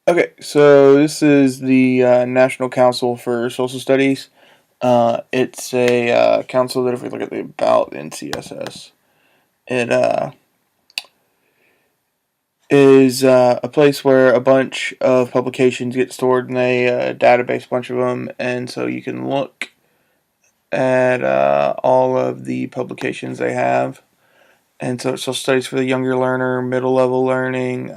Okay, so this is the National Council for Social Studies. It's a council that, if we look at the About in CSS, it is a place where a bunch of publications get stored in a database, a bunch of them, and so you can look at all of the publications they have. And so it's social studies for the younger learner, middle level learning,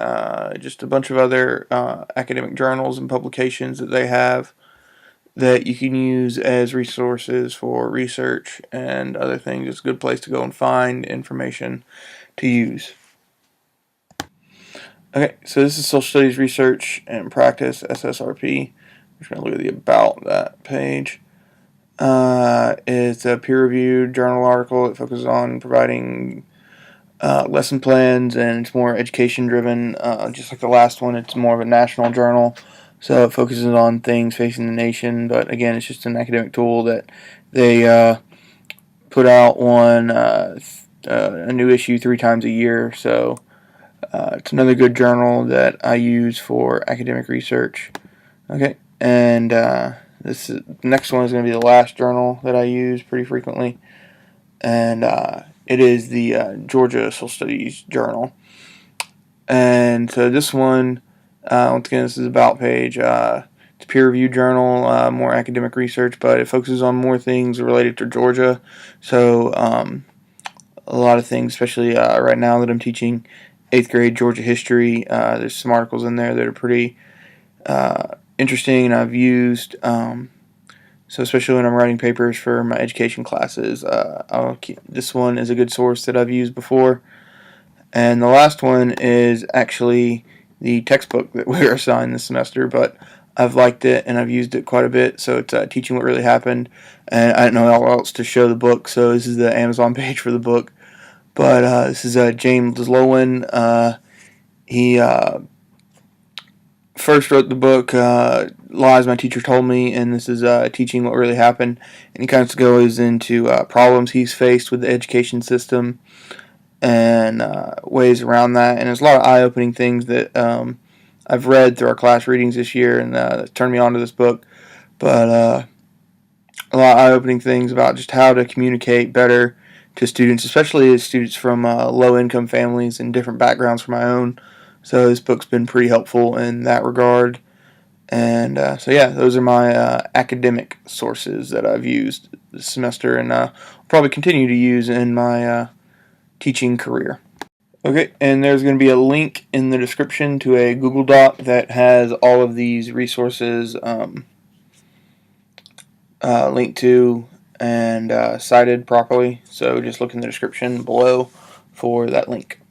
just a bunch of other academic journals and publications that they have that you can use as resources for research and other things. It's a good place to go and find information to use. Okay, so this is Social Studies Research and Practice, SSRP. I'm just going to look at the About that page. It's a peer-reviewed journal article. It focuses on providing lesson plans, and it's more education-driven. Just like the last one, it's more of a national journal. So it focuses on things facing the nation, but again, it's just an academic tool that they put out a new issue 3 times a year. So it's another good journal that I use for academic research. Okay, and the next one is going to be the last journal that I use pretty frequently, and it is the Georgia Social Studies Journal. And so this one, once again, this is About page. It's a peer-reviewed journal, more academic research, but it focuses on more things related to Georgia. So a lot of things, especially right now that I'm teaching 8th grade Georgia history. There's some articles in there that are pretty interesting, and I've used. So especially when I'm writing papers for my education classes, this one is a good source that I've used before. And the last one is actually the textbook that we were assigned this semester, but I've liked it and I've used it quite a bit. So it's Teaching What Really Happened, and I don't know how else to show the book, so this is the Amazon page for the book. But this is James Lowen. He first wrote the book Lies My Teacher Told Me, and this is Teaching What Really Happened. And he kind of goes into problems he's faced with the education system and ways around that. And there's a lot of eye-opening things that I've read through our class readings this year, and turned me on to this book. But a lot of eye-opening things about just how to communicate better to students, especially as students from low-income families and different backgrounds from my own. So this book's been pretty helpful in that regard. And so yeah, those are my academic sources that I've used this semester, and probably continue to use in my teaching career. Okay, and there's going to be a link in the description to a Google Doc that has all of these resources linked to and cited properly. So just look in the description below for that link.